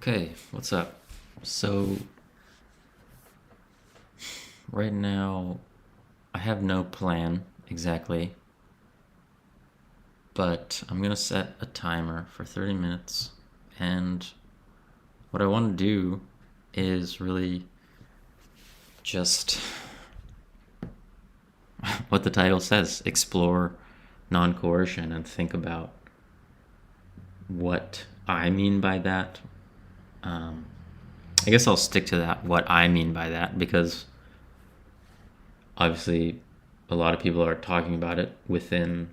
Okay, what's up? So, right now, I have no plan exactly, but I'm gonna set a timer for 30 minutes. And what I want to do is really just what the title says, explore non coercion and think about what I mean by that. Um, I guess I'll stick to that, what I mean by that, because obviously a lot of people are talking about it within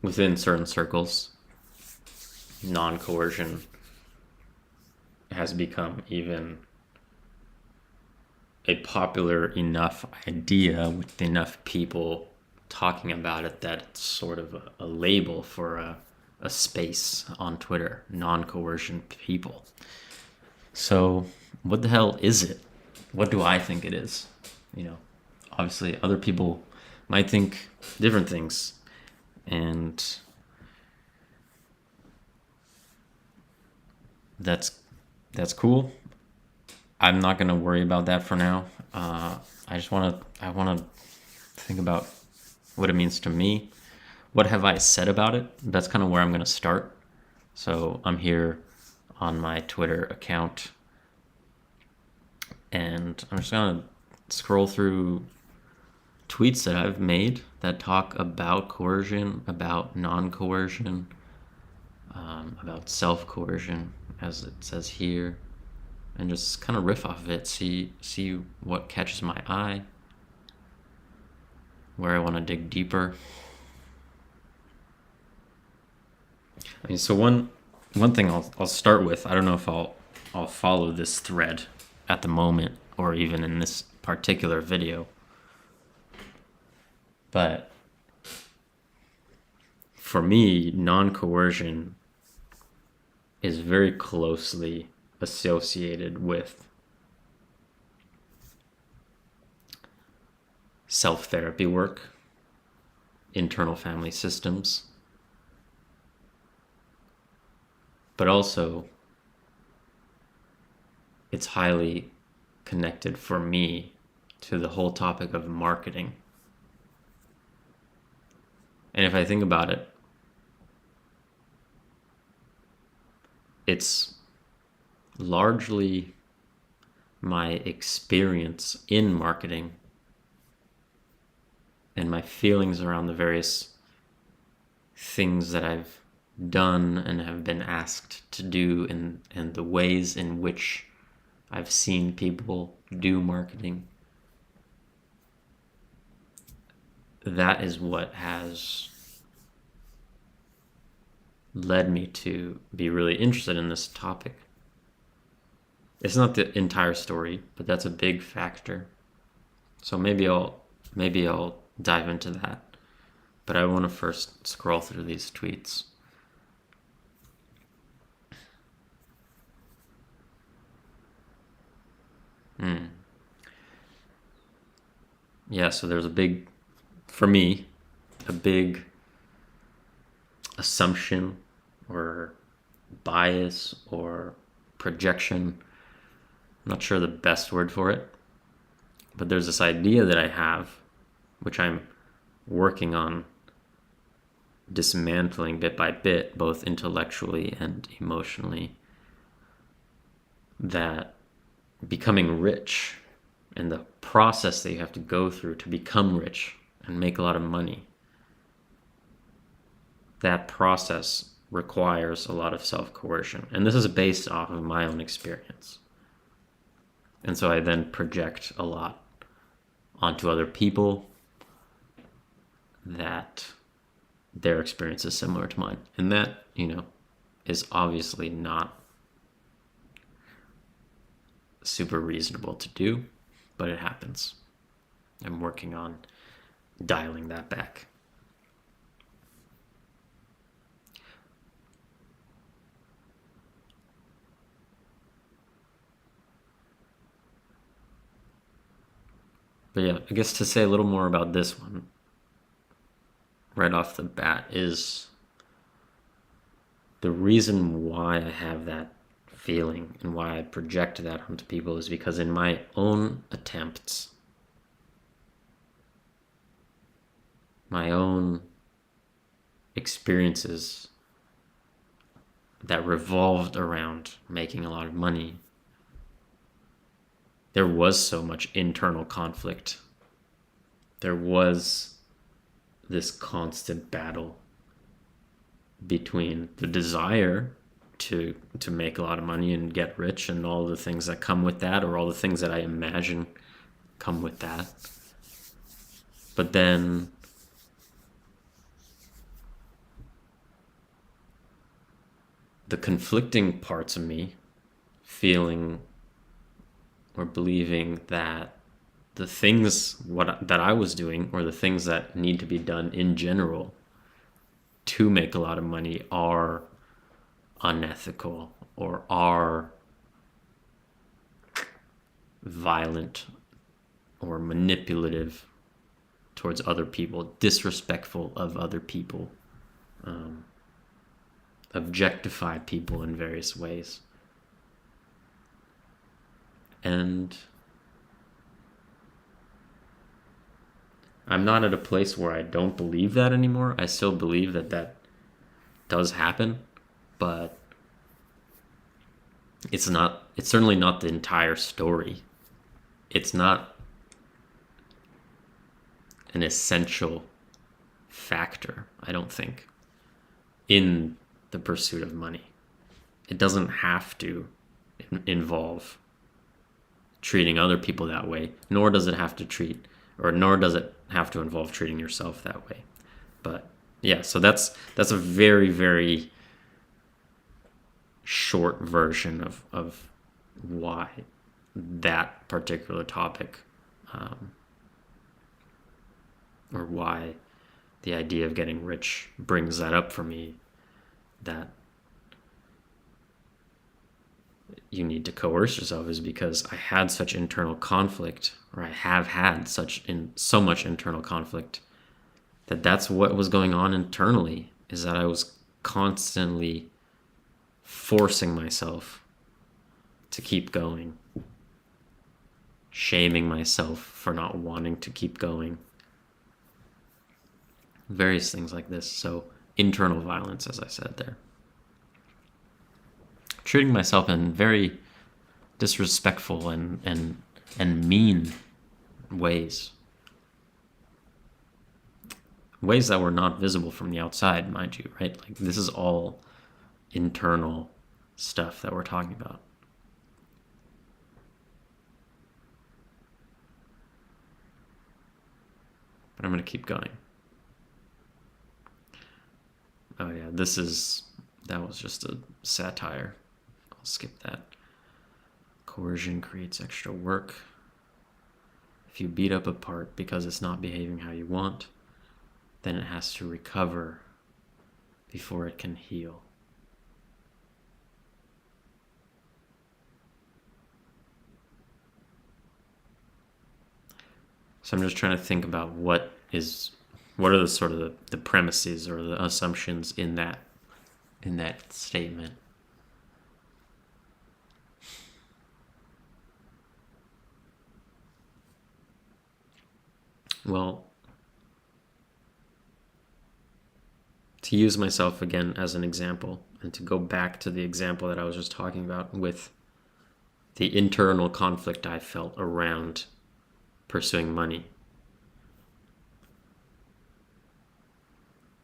certain circles. Non-coercion has become even a popular enough idea with enough people talking about it that it's sort of a label for a space on Twitter. Non-coercion people. So what the hell is it? What do I think it is? You know, obviously other people might think different things, and that's that's cool. I'm not gonna worry about that for now. I want to think about what it means to me. What have I said about it? That's kind of where I'm gonna start. So I'm here on my Twitter account, and I'm just gonna scroll through tweets that I've made that talk about coercion, about non-coercion, about self-coercion, as it says here, and just kind of riff off of it, see what catches my eye, where I want to dig deeper. I mean, so one thing I'll start with. I don't know if I'll follow this thread at the moment or even in this particular video, but for me, non-coercion is very closely associated with self-therapy work, internal family systems, but also it's highly connected for me to the whole topic of marketing. And if I think about it, it's largely my experience in marketing and my feelings around the various things that I've done and have been asked to do, and the ways in which I've seen people do marketing. That is what has led me to be really interested in this topic. It's not the entire story, but that's a big factor. So maybe I'll dive into that. But I want to first scroll through these tweets. Yeah, so there's for me, a big assumption or bias or projection. I'm not sure the best word for it, but there's this idea that I have, which I'm working on dismantling bit by bit, both intellectually and emotionally, that becoming rich and the process that you have to go through to become rich and make a lot of money, that process requires a lot of self-coercion. And this is based off of my own experience. And so I then project a lot onto other people that their experience is similar to mine. And that, is obviously not super reasonable to do, but it happens. I'm working on dialing that back. But yeah, I guess to say a little more about this one right off the bat is the reason why I have that feeling and why I project that onto people is because in my own attempts, my own experiences that revolved around making a lot of money, there was so much internal conflict. There was this constant battle between the desire to make a lot of money and get rich and all the things that come with that, or all the things that I imagine come with that. But then the conflicting parts of me feeling or believing that the things that I was doing, or the things that need to be done in general to make a lot of money, are unethical or are violent or manipulative towards other people, disrespectful of other people, objectify people in various ways. And I'm not at a place where I don't believe that anymore. I still believe that that does happen, but it's certainly not the entire story. It's not an essential factor, I don't think, in the pursuit of money. It doesn't have to involve treating other people that way, nor does it have to involve treating yourself that way. But yeah, so that's a very, very short version of why that particular topic, or why the idea of getting rich brings that up for me, that you need to coerce yourself, is because I had such internal conflict, or I have had so much internal conflict, that's what was going on internally, is that I was constantly forcing myself to keep going, shaming myself for not wanting to keep going, various things like this. So internal violence, as I said there. Treating myself in very disrespectful and mean ways. Ways that were not visible from the outside, mind you, right? Like, this is all internal stuff that we're talking about. But I'm going to keep going. Oh yeah, that was just a satire. I'll skip that. Coercion creates extra work. If you beat up a part because it's not behaving how you want, then it has to recover before it can heal. So I'm just trying to think about what are the sort of the premises or the assumptions in that statement. Well, to use myself again as an example, and to go back to the example that I was just talking about with the internal conflict I felt around pursuing money.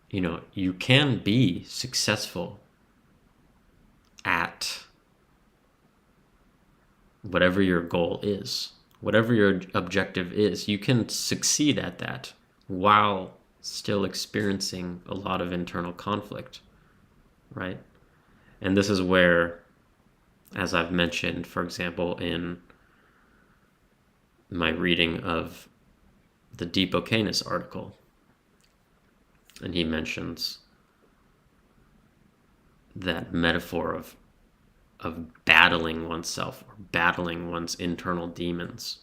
You know, you can be successful at whatever your goal is, whatever your objective is. You can succeed at that while still experiencing a lot of internal conflict, right? And this is where, as I've mentioned, for example, in my reading of the Deep Okanis article, and he mentions that metaphor of battling oneself, or battling one's internal demons.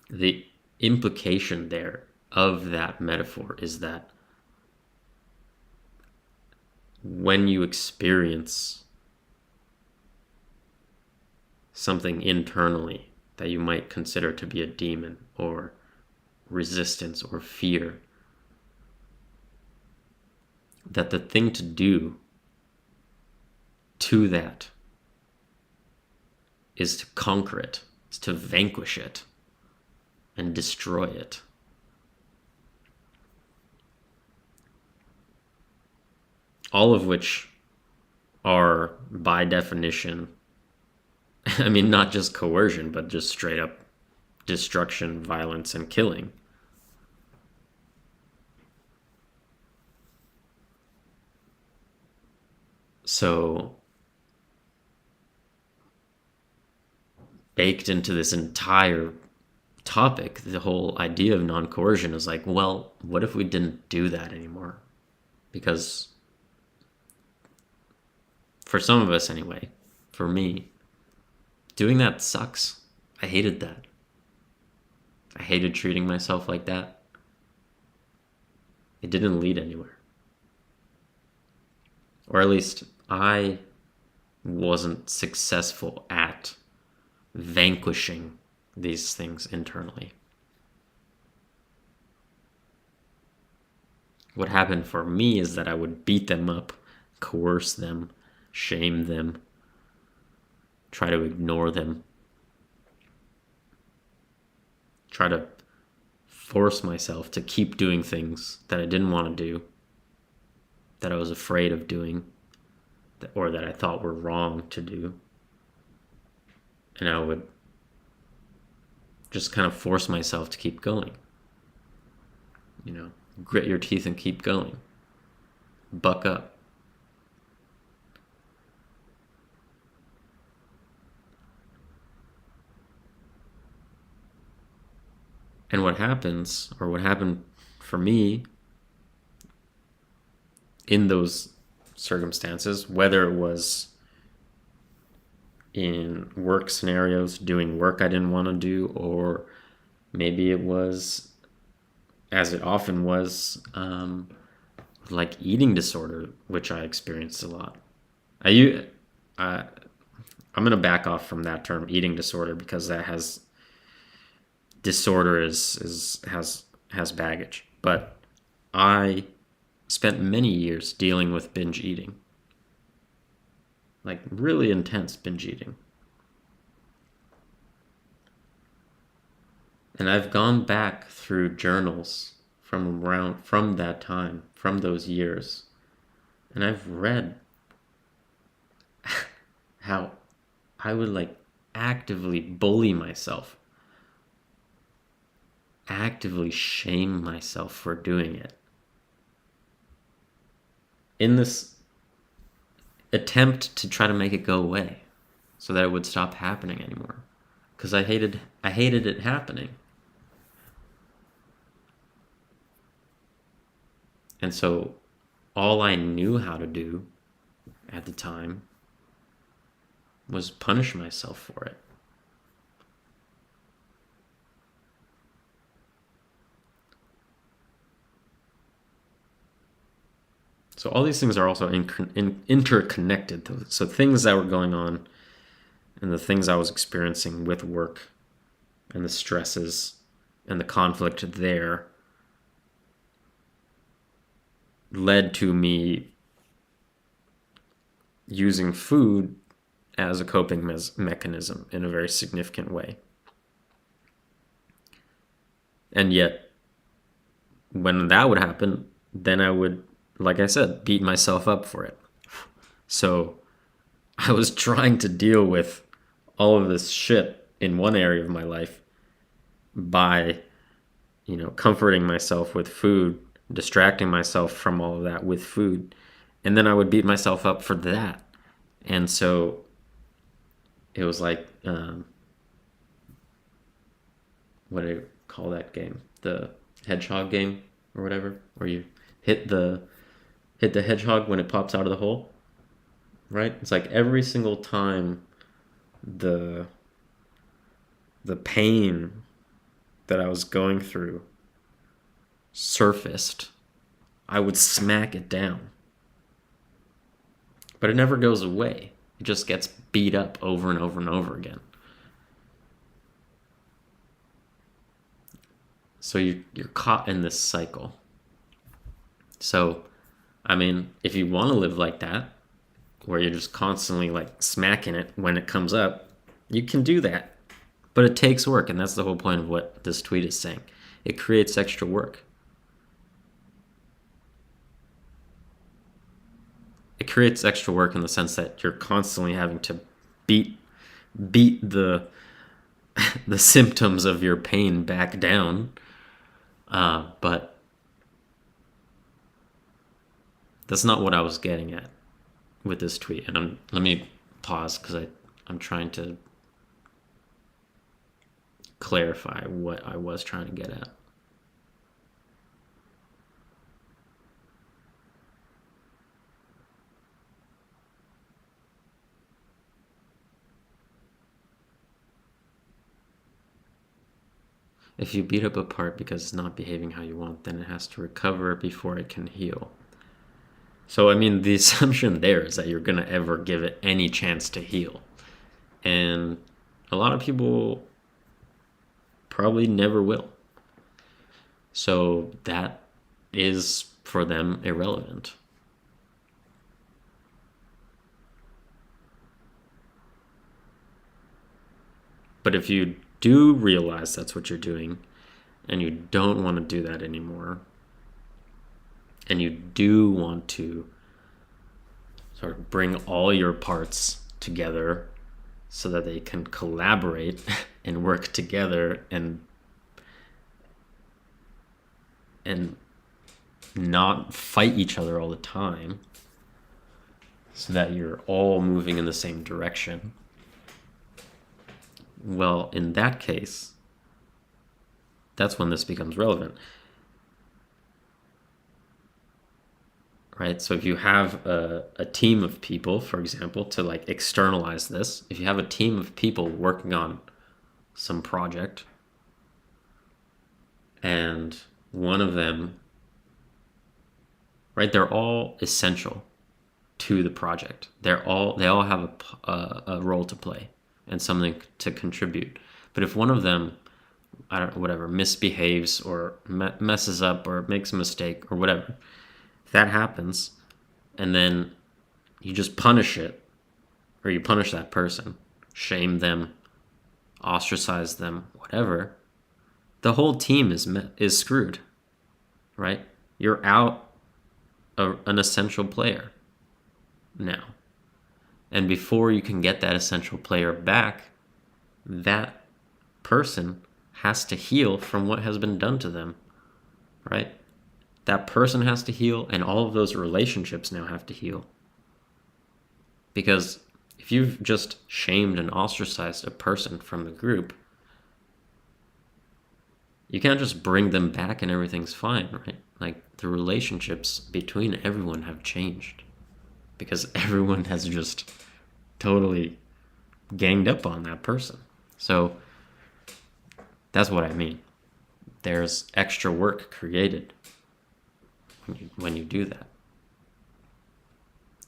The implication there of that metaphor is that when you experience something internally that you might consider to be a demon or resistance or fear, that the thing to do to that is to conquer it, is to vanquish it and destroy it. All of which are, by definition, I mean, not just coercion, but just straight up destruction, violence, and killing. So, baked into this entire topic, the whole idea of non-coercion is like, well, what if we didn't do that anymore? Because for some of us anyway, for me, doing that sucks. I hated that. I hated treating myself like that. It didn't lead anywhere. Or at least I wasn't successful at vanquishing these things internally. What happened for me is that I would beat them up, coerce them, shame them, try to ignore them, try to force myself to keep doing things that I didn't want to do, that I was afraid of doing, or that I thought were wrong to do. And I would just kind of force myself to keep going. You know, grit your teeth and keep going. Buck up. And what happens, or what happened for me in those circumstances, whether it was in work scenarios, doing work I didn't want to do, or maybe it was, as it often was, like eating disorder, which I experienced a lot. I'm going to back off from that term, eating disorder, because that has disorder has baggage. But I spent many years dealing with binge eating, like really intense binge eating. And I've gone back through journals from that time, from those years, and I've read how I would like actively bully myself, actively shame myself for doing it, in this attempt to try to make it go away so that it would stop happening anymore, because I hated it happening. And so all I knew how to do at the time was punish myself for it. So all these things are also interconnected. So things that were going on and the things I was experiencing with work and the stresses and the conflict there led to me using food as a coping mechanism in a very significant way. And yet, when that would happen, then I would, like I said, beat myself up for it. So I was trying to deal with all of this shit in one area of my life by, comforting myself with food, distracting myself from all of that with food. And then I would beat myself up for that. And so it was like, what do you call that game? The hedgehog game or whatever, where you hit the hedgehog when it pops out of the hole, right? It's like every single time the pain that I was going through surfaced, I would smack it down. but it never goes away. It just gets beat up over and over and over again. So you're caught in this cycle. So, I mean, if you want to live like that, where you're just constantly like smacking it when it comes up, you can do that. But it takes work, and that's the whole point of what this tweet is saying. It creates extra work. It creates extra work in the sense that you're constantly having to beat the the symptoms of your pain back down. But that's not what I was getting at with this tweet. And let me pause because I'm trying to clarify what I was trying to get at. If you beat up a part because it's not behaving how you want, then it has to recover before it can heal. So, I mean, the assumption there is that you're going to ever give it any chance to heal. And a lot of people probably never will. So that is, for them, irrelevant. But if you do realize that's what you're doing, and you don't want to do that anymore, and you do want to sort of bring all your parts together so that they can collaborate and work together and not fight each other all the time, so that you're all moving in the same direction, well, in that case, that's when this becomes relevant. Right? So if you have a team of people, for example, to like externalize this, if you have a team of people working on some project, and one of them, right, they're all essential to the project. They all have a role to play and something to contribute. But if one of them, I don't know, whatever, misbehaves or messes up or makes a mistake or whatever, if that happens, and then you just punish it, or you punish that person, shame them, ostracize them, whatever, the whole team is screwed, right? You're out an essential player now. And before you can get that essential player back, that person has to heal from what has been done to them, right? That person has to heal, and all of those relationships now have to heal. Because if you've just shamed and ostracized a person from the group, you can't just bring them back and everything's fine, right? Like, the relationships between everyone have changed because everyone has just totally ganged up on that person. So that's what I mean. There's extra work created when you do that.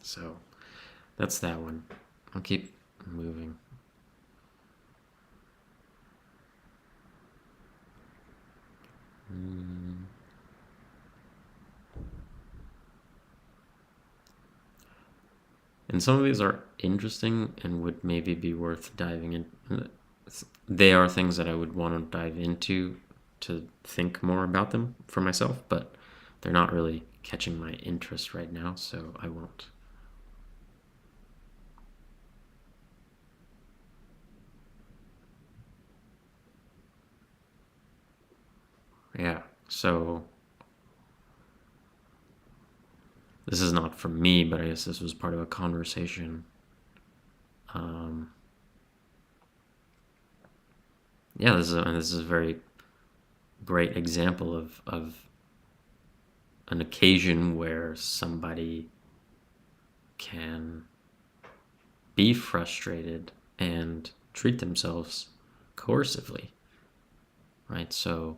So that's that one. I'll keep moving. And some of these are interesting and would maybe be worth diving in. They are things that I would want to dive into to think more about them for myself, but they're not really catching my interest right now, so I won't. Yeah, so this is not from me, but I guess this was part of a conversation. Yeah, this is a very great example of an occasion where somebody can be frustrated and treat themselves coercively, right? So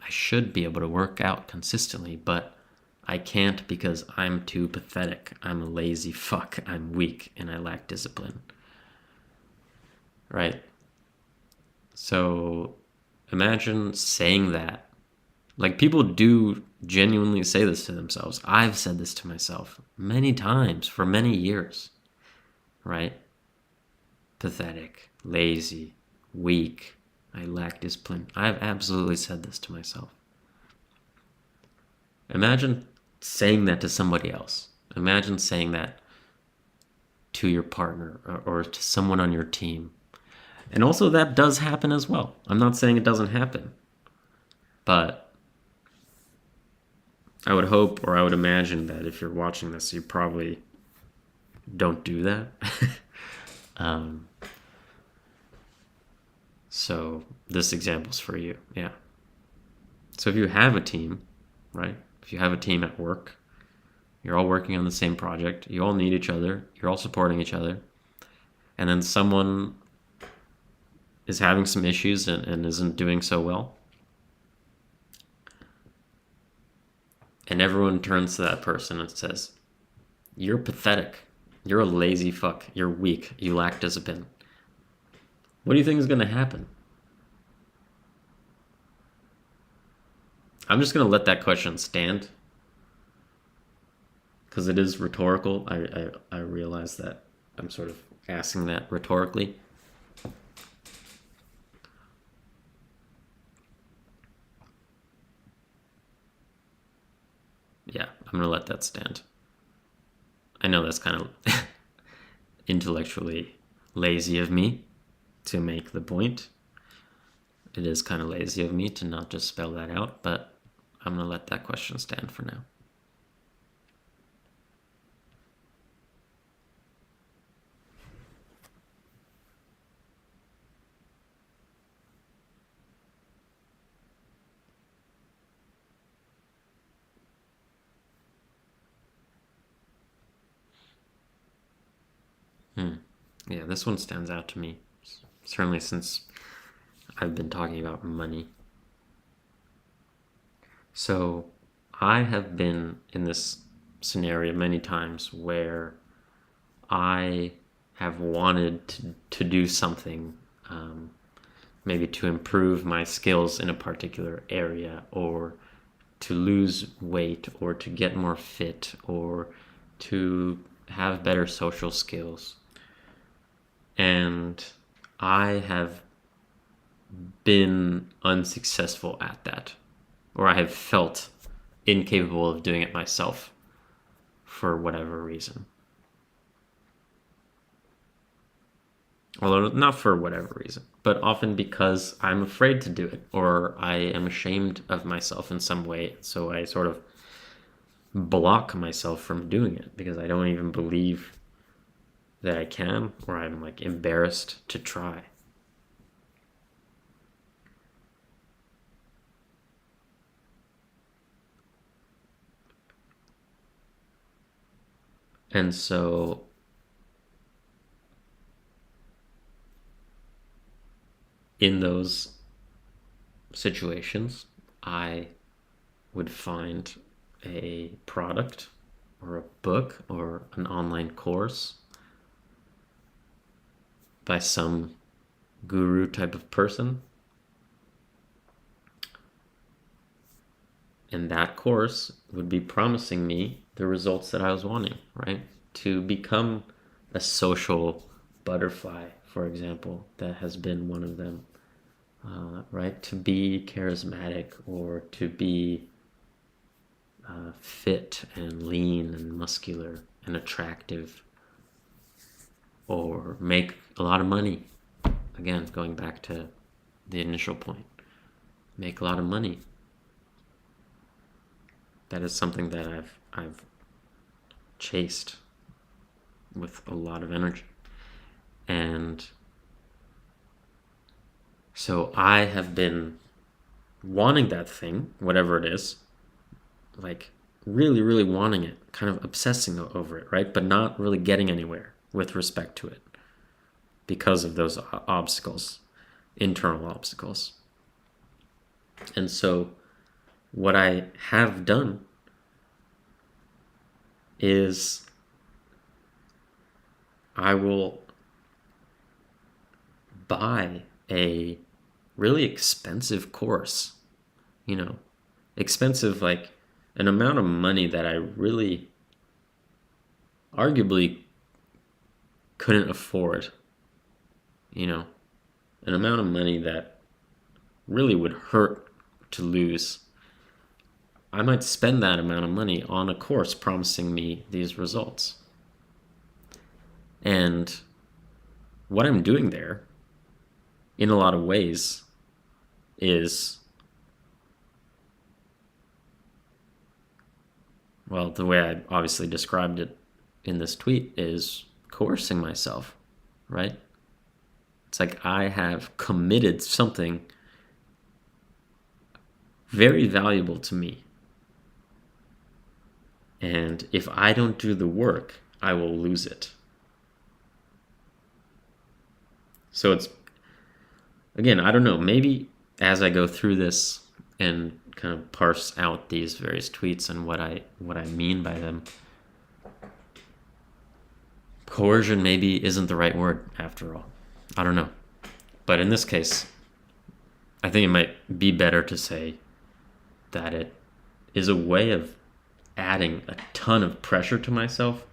I should be able to work out consistently, but I can't because I'm too pathetic. I'm a lazy fuck. I'm weak and I lack discipline. Right? So imagine saying that. Like, people do genuinely say this to themselves. I've said this to myself many times for many years. Right? Pathetic, lazy, weak. I lack discipline. I've absolutely said this to myself. Imagine saying that to somebody else. Imagine saying that to your partner or to someone on your team. And also, that does happen as well. I'm not saying it doesn't happen. But I would hope, or I would imagine, that if you're watching this, you probably don't do that. So this example's for you. Yeah. So if you have a team, right? If you have a team at work, you're all working on the same project, you all need each other, you're all supporting each other, and then someone is having some issues and isn't doing so well, and everyone turns to that person and says, you're pathetic, you're a lazy fuck, you're weak, you lack discipline. What do you think is going to happen? I'm just going to let that question stand, because it is rhetorical. I realize that I'm sort of asking that rhetorically. Yeah, I'm going to let that stand. I know that's kind of intellectually lazy of me to make the point. It is kind of lazy of me to not just spell that out, but I'm going to let that question stand for now. Yeah, this one stands out to me, certainly since I've been talking about money. So I have been in this scenario many times where I have wanted to do something, maybe to improve my skills in a particular area, or to lose weight, or to get more fit, or to have better social skills. And I have been unsuccessful at that, or I have felt incapable of doing it myself for whatever reason. Although not for whatever reason, but often because I'm afraid to do it, or I am ashamed of myself in some way, so I sort of block myself from doing it because I don't even believe that I can, or I'm like embarrassed to try. And so in those situations, I would find a product or a book or an online course by some guru type of person. And that course would be promising me the results that I was wanting, right? To become a social butterfly, for example, that has been one of them, right? To be charismatic, or to be fit and lean and muscular and attractive, or make a lot of money. Again, going back to the initial point, make a lot of money. That is something that I've chased with a lot of energy. And so I have been wanting that thing, whatever it is, like really, really wanting it, kind of obsessing over it, right? But not really getting anywhere with respect to it because of those obstacles, internal obstacles. And so what I have done is I will buy a really expensive course, expensive, like an amount of money that I really arguably couldn't afford, an amount of money that really would hurt to lose. I might spend that amount of money on a course promising me these results. And what I'm doing there, in a lot of ways, is, well, the way I obviously described it in this tweet is coercing myself, right? It's like I have committed something very valuable to me. And if I don't do the work, I will lose it. So it's, again, I don't know, maybe as I go through this and kind of parse out these various tweets and what I mean by them, coercion maybe isn't the right word after all. I don't know. But in this case, I think it might be better to say that it is a way of adding a ton of pressure to myself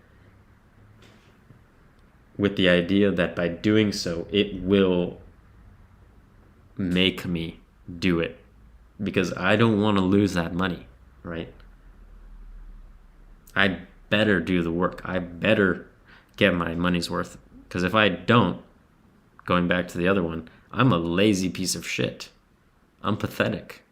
with the idea that by doing so, it will make me do it, because I don't want to lose that money, right? I better do the work. I better get my money's worth, because if I don't, going back to the other one, I'm a lazy piece of shit. I'm pathetic.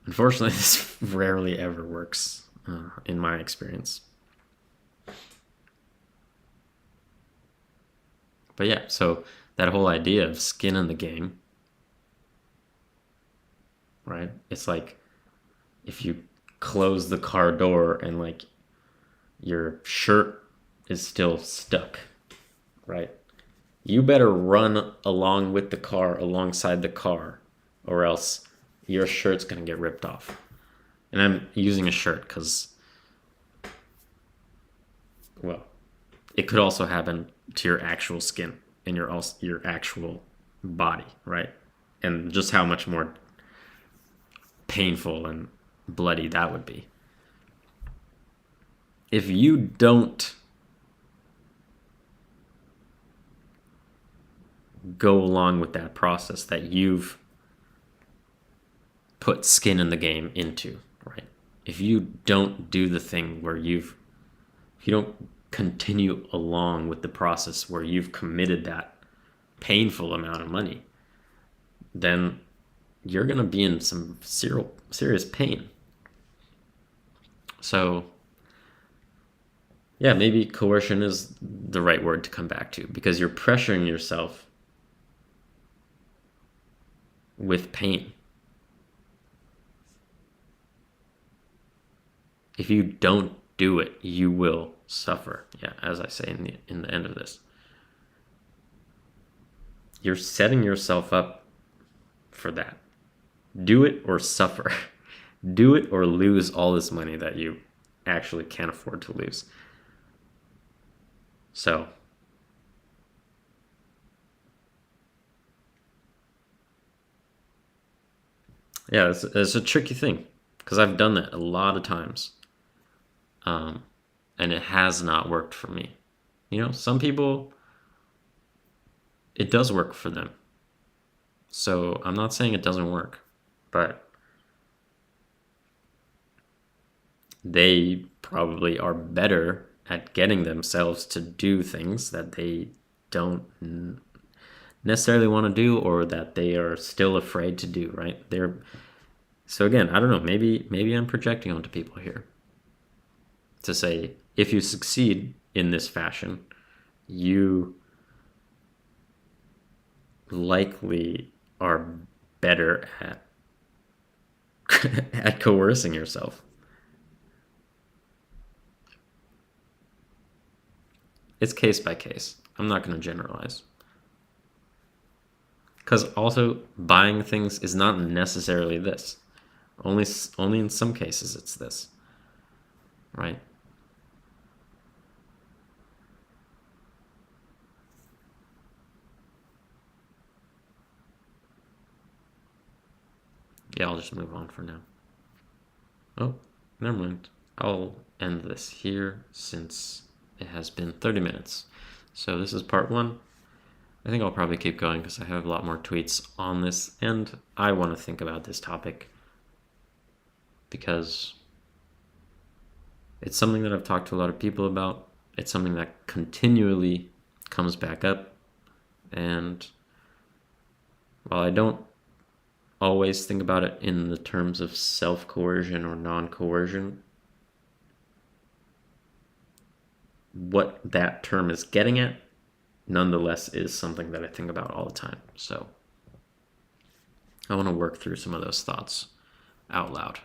Unfortunately, this rarely ever works in my experience. But yeah, so that whole idea of skin in the game, right? It's like if you close the car door and like your shirt is still stuck, right? You better run along with the car, alongside the car, or else your shirt's going to get ripped off. And I'm using a shirt because, well, it could also happen to your actual skin and your actual body, right? And just how much more painful and bloody that would be. If you don't go along with that process that you've put skin in the game into, right? If you don't do the thing where if you don't continue along with the process where you've committed that painful amount of money, then you're going to be in some serious pain. So, yeah, maybe coercion is the right word to come back to, because you're pressuring yourself with pain. If you don't do it, you will suffer. Yeah, as I say in the end of this. You're setting yourself up for that. Do it or suffer. Do it or lose all this money that you actually can't afford to lose. So, yeah, it's a tricky thing, because I've done that a lot of times. And it has not worked for me. Some people, it does work for them. So I'm not saying it doesn't work, but they probably are better at getting themselves to do things that they don't necessarily want to do, or that they are still afraid to do, right? So again, I don't know, maybe I'm projecting onto people here to say, if you succeed in this fashion, you likely are better at coercing yourself. It's case by case. I'm not going to generalize. Because also buying things is not necessarily this. Only in some cases it's this, right? Yeah, I'll just move on for now. Oh, never mind. I'll end this here since it has been 30 minutes. So this is part one. I think I'll probably keep going because I have a lot more tweets on this, and I want to think about this topic because it's something that I've talked to a lot of people about. It's something that continually comes back up, and while I don't always think about it in the terms of self-coercion or non-coercion, what that term is getting at nonetheless is something that I think about all the time. So I want to work through some of those thoughts out loud.